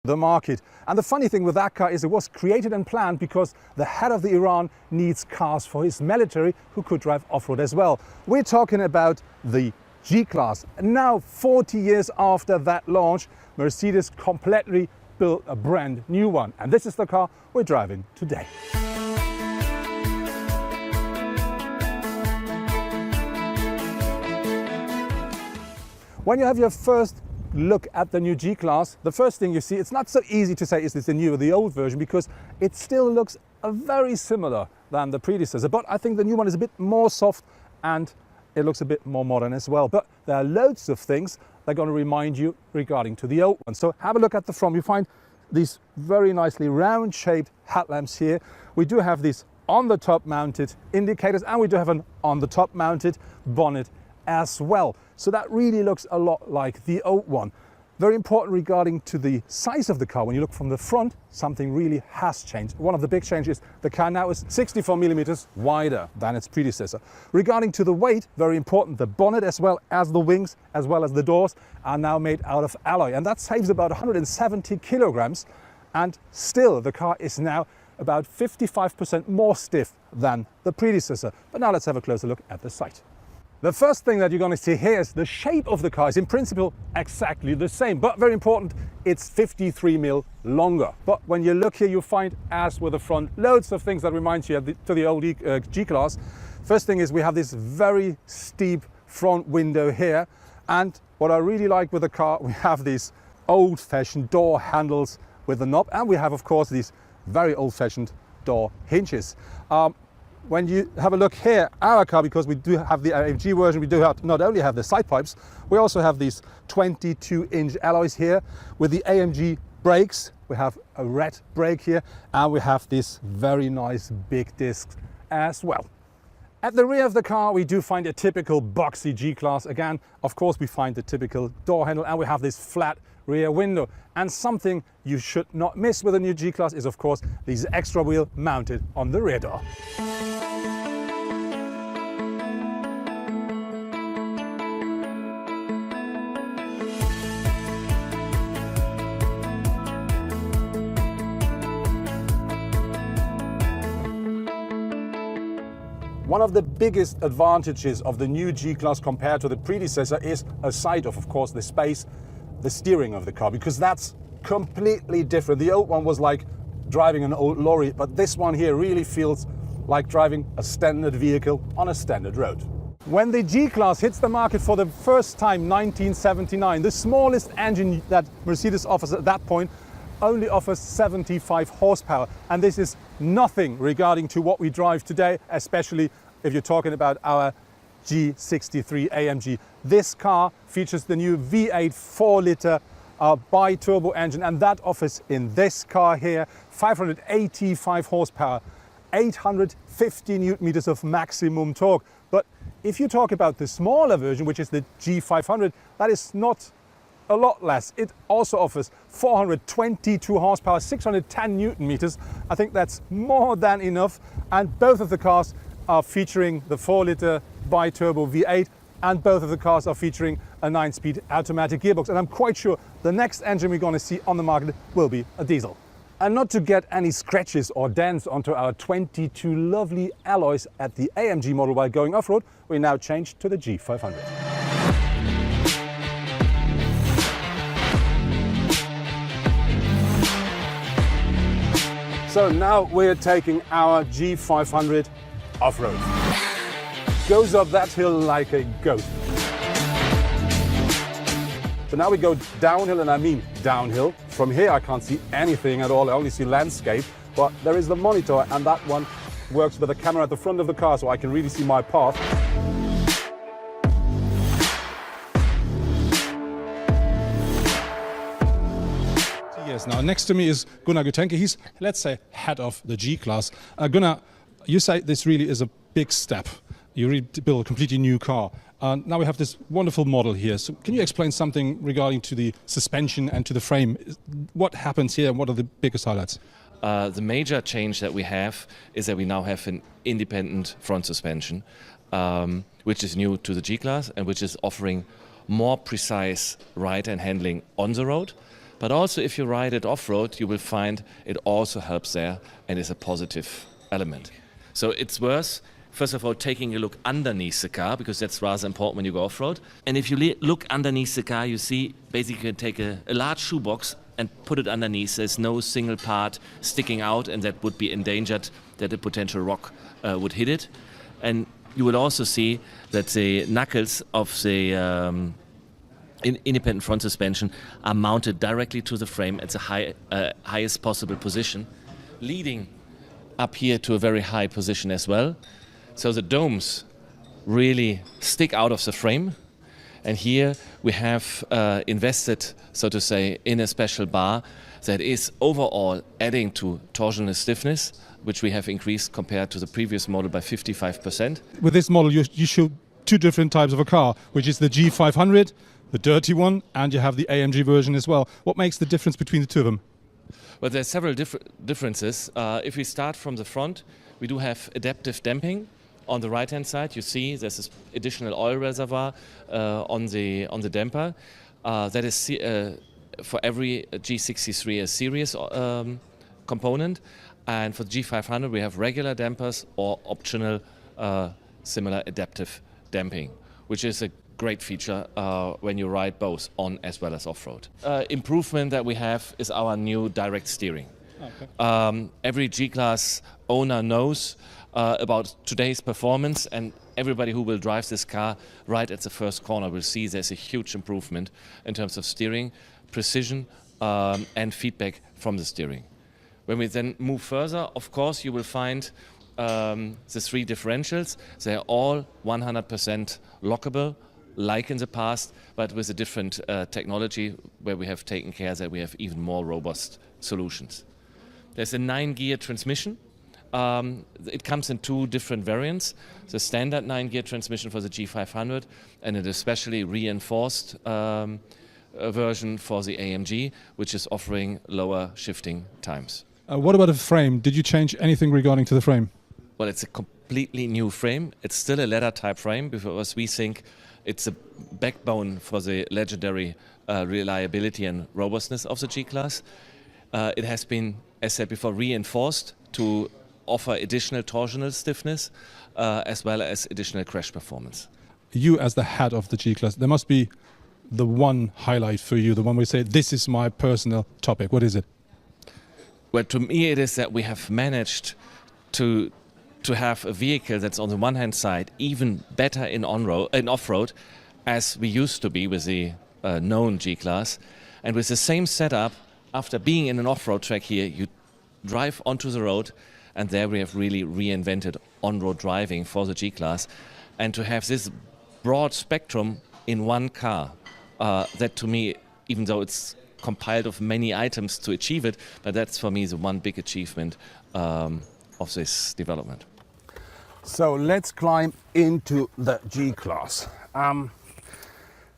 the market. And the funny thing with that car is it was created and planned because the head of the Iran needs cars for his military who could drive off-road as well. We're talking about the G-Class. Now, 40 years after that launch, Mercedes completely built a brand new one. And this is the car we're driving today. When you have your first look at the new G-Class, the first thing you see, it's not so easy to say is this the new or the old version, because it still looks very similar than the predecessor. But I think the new one is a bit more soft and it looks a bit more modern as well. But there are loads of things that are going to remind you regarding to the old one. So have a look at the front. You find these very nicely round shaped headlamps here. We do have these on the top mounted indicators, and we do have an on the top mounted bonnet as well. So that really looks a lot like the old one. Very important regarding to the size of the car. When you look from the front, something really has changed. One of the big changes, the car now is 64 millimeters wider than its predecessor. Regarding to the weight, very important, the bonnet as well as the wings, as well as the doors, are now made out of alloy. And that saves about 170 kilograms. And still, the car is now about 55% more stiff than the predecessor. But now let's have a closer look at the sight. The first thing that you're going to see here is the shape of the car is in principle exactly the same, but very important, it's 53 mil longer. But when you look here, you find, as with the front, loads of things that remind you of the old G-Class. First thing is we have this very steep front window here. And what I really like with the car, we have these old-fashioned door handles with the knob, and we have, of course, these very old-fashioned door hinges. When you have a look here, our car, because we do have the AMG version, we do have, not only have the side pipes, we also have these 22-inch alloys here with the AMG brakes. We have a red brake here, and we have these very nice big discs as well. At the rear of the car, we do find a typical boxy G-Class. Again, of course, we find the typical door handle, and we have this flat rear window. And something you should not miss with a new G-Class is, of course, these extra wheel mounted on the rear door. One of the biggest advantages of the new G-Class compared to the predecessor is, aside of course, the space, the steering of the car, because that's completely different. The old one was like driving an old lorry, but this one here really feels like driving a standard vehicle on a standard road. When the G-Class hits the market for the first time, 1979, the smallest engine that Mercedes offers at that point only offers 75 horsepower. And this is nothing regarding to what we drive today, especially if you're talking about our G63 AMG. This car features the new V8 4-liter bi-turbo engine, and that offers in this car here 585 horsepower, 850 newton meters of maximum torque. But if you talk about the smaller version, which is the G500, that is not a lot less. It also offers 422 horsepower, 610 newton meters. I think that's more than enough. And both of the cars are featuring the 4-liter bi-turbo V8, and both of the cars are featuring a 9-speed automatic gearbox. And I'm quite sure the next engine we're going to see on the market will be a diesel. And not to get any scratches or dents onto our 22 lovely alloys at the AMG model while going off-road, we now change to the G500. So now we're taking our G500 off-road. Goes up that hill like a goat. So now we go downhill, and I mean downhill. From here I can't see anything at all, I only see landscape, but there is the monitor, and that one works with the camera at the front of the car, so I can really see my path. Yes, now next to me is Gunnar Gutenke. He's, let's say, head of the G-Class. Gunnar, you say this really is a big step. You really build a completely new car. Now we have this wonderful model here. So can you explain something regarding to the suspension and to the frame? What happens here and what are the biggest highlights? The major change that we have is that we now have an independent front suspension, which is new to the G-Class and which is offering more precise ride and handling on the road. But also if you ride it off-road, you will find it also helps there and is a positive element. So it's worth, first of all, taking a look underneath the car, because that's rather important when you go off-road. And if you look underneath the car, you see basically you can take a large shoebox and put it underneath. There's no single part sticking out, and that would be endangered that a potential rock would hit it. And you will also see that the knuckles of the independent front suspension are mounted directly to the frame at the highest possible position, leading up here to a very high position as well. So the domes really stick out of the frame. And here we have invested, so to say, in a special bar that is overall adding to torsional stiffness, which we have increased compared to the previous model by 55%. With this model, you show two different types of a car, which is the G500, the dirty one, and you have the AMG version as well. What makes the difference between the two of them? Well, there are several differences. If we start from the front, we do have adaptive damping. On the right-hand side, you see there's this additional oil reservoir on the damper. That is for every G63 a series component, and for the G500 we have regular dampers or optional similar adaptive damping, which is a great feature when you ride both on as well as off-road. Improvement that we have is our new direct steering. Okay. Every G-Class owner knows about today's performance, and everybody who will drive this car right at the first corner will see there's a huge improvement in terms of steering, precision and feedback from the steering. When we then move further, of course you will find the three differentials. They're all 100% lockable, like in the past, but with a different technology where we have taken care that we have even more robust solutions. There's a 9-gear transmission. It comes in two different variants, the standard 9-gear transmission for the G500 and an especially reinforced version for the AMG, which is offering lower shifting times. What about the frame? Did you change anything regarding to the frame? Well, it's a completely new frame. It's still a leather type frame because we think it's a backbone for the legendary reliability and robustness of the G-Class. It has been, as said before, reinforced to offer additional torsional stiffness as well as additional crash performance. You as the head of the G-Class, there must be the one highlight for you, the one where you say, this is my personal topic. What is it? Well, to me it is that we have managed to have a vehicle that's on the one hand side even better in off-road as we used to be with the known G-Class, and with the same setup, after being in an off-road track here, you drive onto the road, and there we have really reinvented on-road driving for the G-Class. And to have this broad spectrum in one car, that to me, even though it's compiled of many items to achieve it, but that's for me the one big achievement of this development. So let's climb into the G-Class.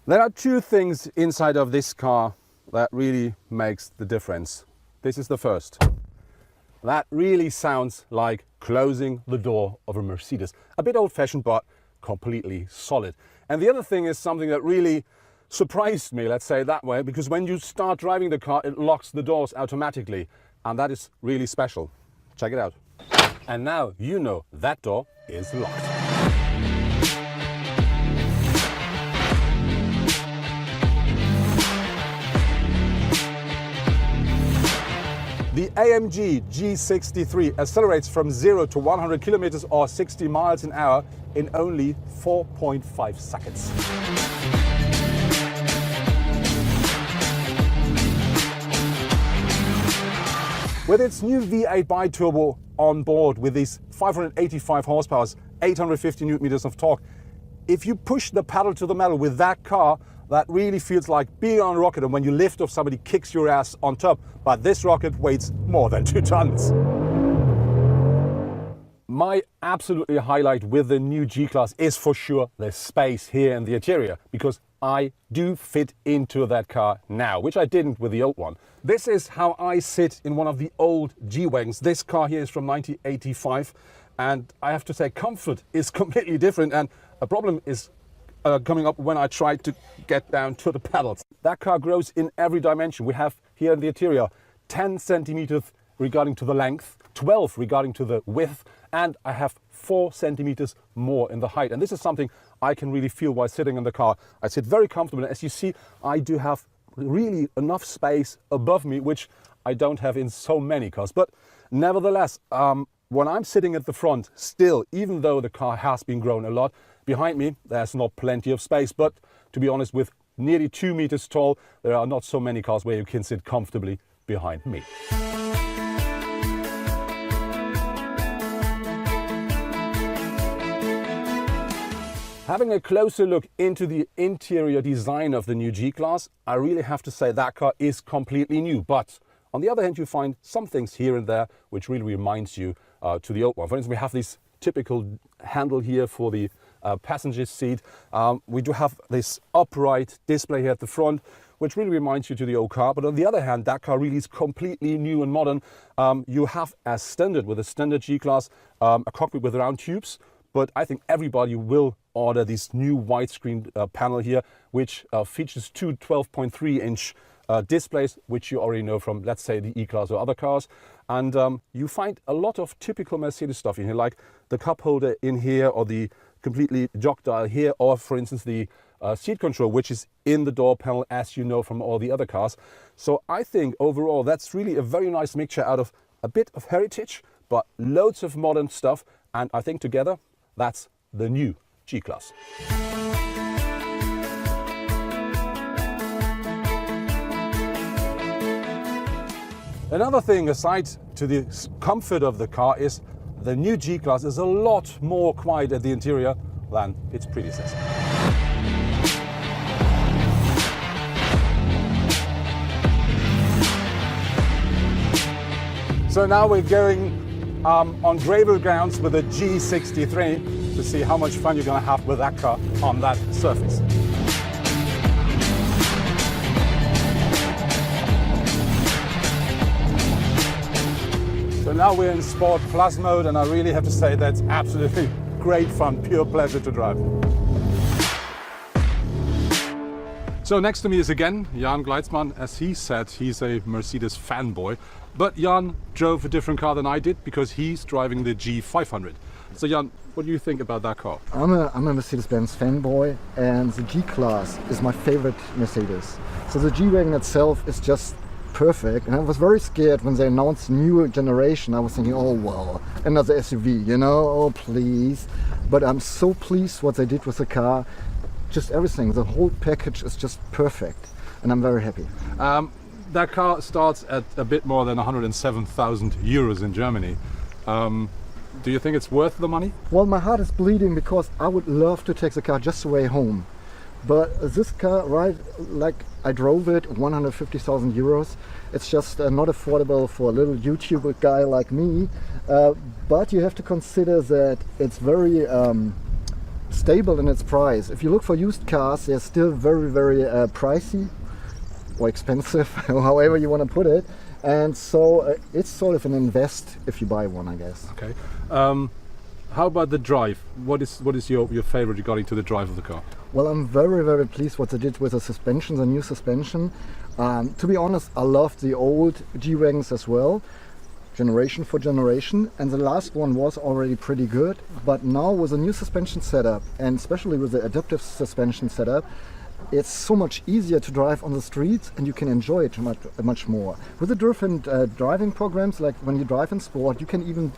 There are two things inside of this car that really makes the difference. This is the first. That really sounds like closing the door of a Mercedes. A bit old-fashioned, but completely solid. And the other thing is something that really surprised me, let's say it that way, because when you start driving the car, it locks the doors automatically. And that is really special. Check it out. And now you know that door is locked. The AMG G63 accelerates from 0 to 100 kilometers or 60 miles an hour in only 4.5 seconds. With its new V8 bi-turbo on board with these 585 horsepower, 850 newton meters of torque, if you push the pedal to the metal with that car, that really feels like being on a rocket, and when you lift off, somebody kicks your ass on top. But this rocket weighs more than 2 tons. My absolutely highlight with the new G-Class is for sure the space here in the interior, because I do fit into that car now, which I didn't with the old one. This is how I sit in one of the old G-Wagons. This car here is from 1985, and I have to say comfort is completely different, and a problem is coming up when I try to get down to the pedals. That car grows in every dimension. We have here in the interior, 10 centimeters regarding to the length, 12 regarding to the width, and I have 4 centimeters more in the height. And this is something I can really feel while sitting in the car. I sit very comfortable. As you see, I do have really enough space above me, which I don't have in so many cars. But nevertheless, when I'm sitting at the front, still, even though the car has been grown a lot, behind me, there's not plenty of space. But to be honest, with nearly 2 meters tall, there are not so many cars where you can sit comfortably behind me. Having a closer look into the interior design of the new G-Class, I really have to say that car is completely new. But on the other hand, you find some things here and there which really reminds you to the old one. For instance, we have this typical handle here for the passenger seat. We do have this upright display here at the front, which really reminds you to the old car. But on the other hand, that car really is completely new and modern. You have, as standard with a standard G-Class, a cockpit with round tubes. But I think everybody will order this new widescreen panel here, which features two 12.3-inch displays, which you already know from, let's say, the E-Class or other cars. And you find a lot of typical Mercedes stuff in here, like the cup holder in here, or the completely jog dial here, or for instance the seat control, which is in the door panel, as you know from all the other cars. So I think overall that's really a very nice mixture out of a bit of heritage, but loads of modern stuff. And I think together that's the new G-Class. Another thing aside to the comfort of the car is the new G-Class is a lot more quiet at the interior than its predecessor. So now we're going on gravel grounds with a G63 to see how much fun you're going to have with that car on that surface. So now we're in Sport Plus mode, and I really have to say that's absolutely great fun, pure pleasure to drive. So next to me is again Jan Gleitzmann. As he said, he's a Mercedes fanboy. But Jan drove a different car than I did because he's driving the G500. So Jan, what do you think about that car? I'm a Mercedes-Benz fanboy, and the G-Class is my favorite Mercedes. So the G-Wagon itself is just perfect, and I was very scared when they announced new generation. I was thinking, oh well, another SUV, you know, oh please. But I'm so pleased what they did with the car. Just everything, the whole package is just perfect, and I'm very happy. That car starts at a bit more than 107,000 euros in Germany. Do you think it's worth the money? Well, my heart is bleeding because I would love to take the car just away home. But this car, right, like I drove it, 150,000 euros. It's just not affordable for a little YouTuber guy like me. But you have to consider that it's very stable in its price. If you look for used cars, they're still very, very pricey or expensive, however you want to put it. And so it's sort of an invest if you buy one, I guess. Okay. How about the drive? What is your favorite regarding to the drive of the car? Well, I'm very, very pleased what they did with the suspension, the new suspension. To be honest, I love the old G-Wagons as well, generation for generation, and the last one was already pretty good. But now with the new suspension setup, and especially with the adaptive suspension setup, it's so much easier to drive on the streets, and you can enjoy it much more. With the different driving programs, like when you drive in sport, you can even,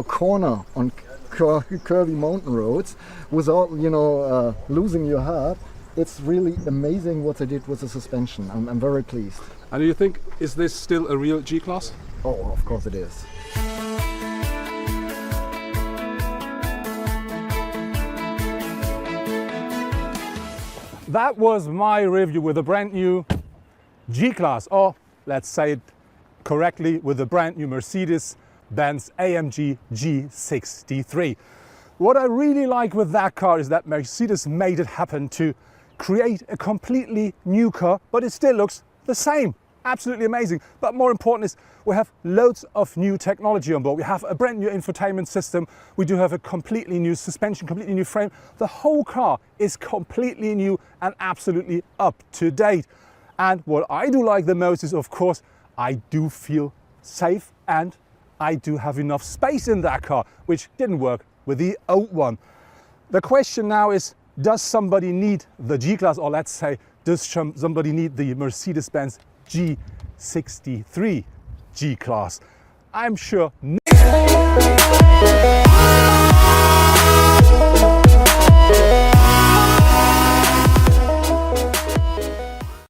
corner on curvy mountain roads without, losing your heart. It's really amazing what they did with the suspension. I'm very pleased. And do you think, is this still a real G-Class? Oh, of course it is. That was my review with a brand new G-Class, or let's say it correctly, with a brand new Mercedes-Benz AMG G63. What I really like with that car is that Mercedes made it happen to create a completely new car, but it still looks the same. Absolutely amazing. But more important is we have loads of new technology on board. We have a brand new infotainment system. We do have a completely new suspension, completely new frame. The whole car is completely new and absolutely up to date. And what I do like the most is, of course, I do feel safe and I do have enough space in that car, which didn't work with the old one. The question now is, does somebody need the G-Class, or let's say, does somebody need the Mercedes-Benz G63 G-Class? I'm sure